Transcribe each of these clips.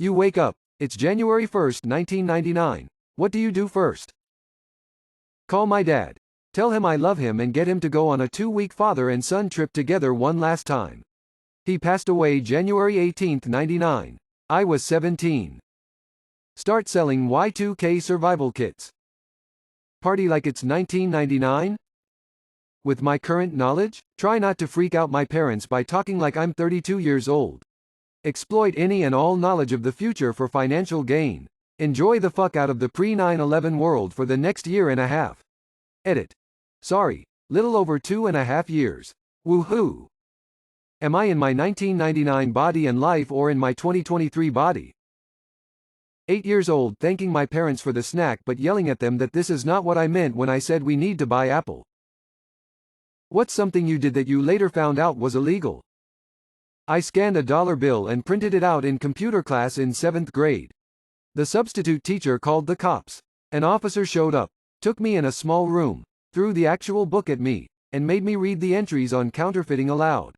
You wake up. It's January 1st, 1999. What do you do first? Call my dad. Tell him I love him and get him to go on a 2-week father and son trip together one last time. He passed away January 18th, 99. I was 17. Start selling Y2K survival kits. Party like it's 1999? With my current knowledge, try not to freak out my parents by talking like I'm 32 years old. Exploit any and all knowledge of the future for financial gain. Enjoy the fuck out of the pre-9/11 world for the next year and a half. Edit. Sorry, little over 2.5 years. Woohoo! Am I in my 1999 body and life or in my 2023 body? 8 years old, thanking my parents for the snack but yelling at them that this is not what I meant when I said we need to buy Apple. What's something you did that you later found out was illegal? I scanned a dollar bill and printed it out in computer class in 7th grade. The substitute teacher called the cops. An officer showed up, took me in a small room, threw the actual book at me, and made me read the entries on counterfeiting aloud.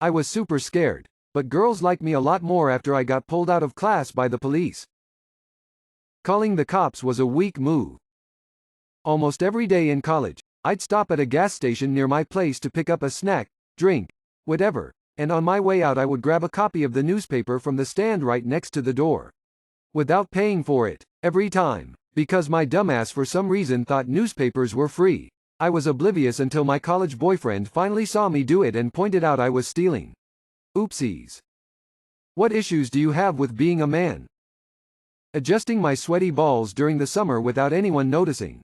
I was super scared, but girls liked me a lot more after I got pulled out of class by the police. Calling the cops was a weak move. Almost every day in college, I'd stop at a gas station near my place to pick up a snack, drink, whatever, and on my way out I would grab a copy of the newspaper from the stand right next to the door. Without paying for it, every time, because my dumbass for some reason thought newspapers were free. I was oblivious until my college boyfriend finally saw me do it and pointed out I was stealing. Oopsies. What issues do you have with being a man? Adjusting my sweaty balls during the summer without anyone noticing.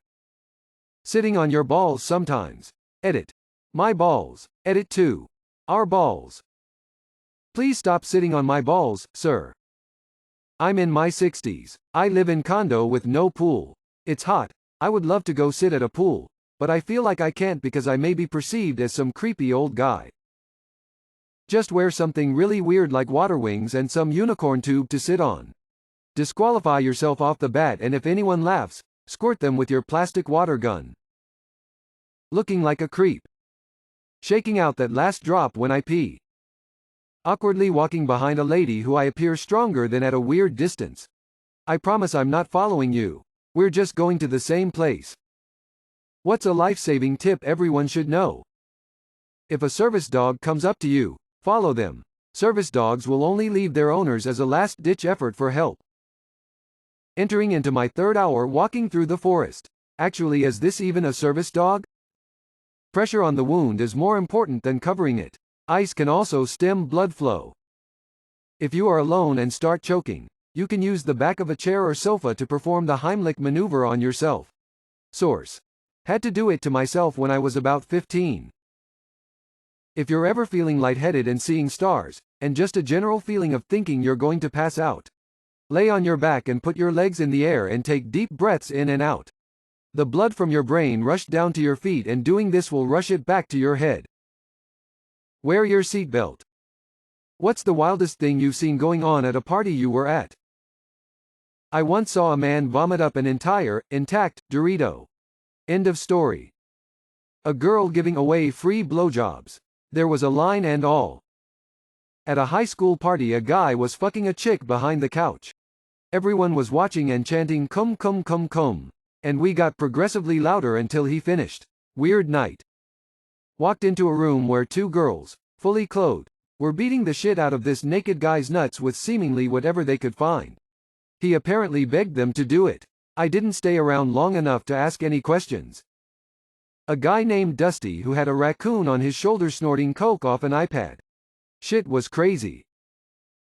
Sitting on your balls sometimes. Edit. My balls. Edit 2. Our balls. Please stop sitting on my balls, sir. I'm in my 60s. I live in condo with no pool. It's hot. I would love to go sit at a pool, but I feel like I can't because I may be perceived as some creepy old guy. Just wear something really weird like water wings and some unicorn tube to sit on. Disqualify yourself off the bat, and if anyone laughs, squirt them with your plastic water gun. Looking like a creep. Shaking out that last drop when I pee. Awkwardly walking behind a lady who I appear stronger than at a weird distance. I promise I'm not following you. We're just going to the same place. What's a life-saving tip everyone should know? If a service dog comes up to you, follow them. Service dogs will only leave their owners as a last-ditch effort for help. Entering into my 3rd hour walking through the forest. Actually, is this even a service dog? Pressure on the wound is more important than covering it. Ice can also stem blood flow. If you are alone and start choking, you can use the back of a chair or sofa to perform the Heimlich maneuver on yourself. Source. Had to do it to myself when I was about 15. If you're ever feeling lightheaded and seeing stars, and just a general feeling of thinking you're going to pass out, lay on your back and put your legs in the air and take deep breaths in and out. The blood from your brain rushed down to your feet, and doing this will rush it back to your head. Wear your seatbelt. What's the wildest thing you've seen going on at a party you were at? I once saw a man vomit up an entire, intact, Dorito. End of story. A girl giving away free blowjobs. There was a line and all. At a high school party, a guy was fucking a chick behind the couch. Everyone was watching and chanting cum cum cum cum, and we got progressively louder until he finished. Weird night. Walked into a room where 2 girls, fully clothed, were beating the shit out of this naked guy's nuts with seemingly whatever they could find. He apparently begged them to do it. I didn't stay around long enough to ask any questions. A guy named Dusty who had a raccoon on his shoulder snorting coke off an iPad. Shit was crazy.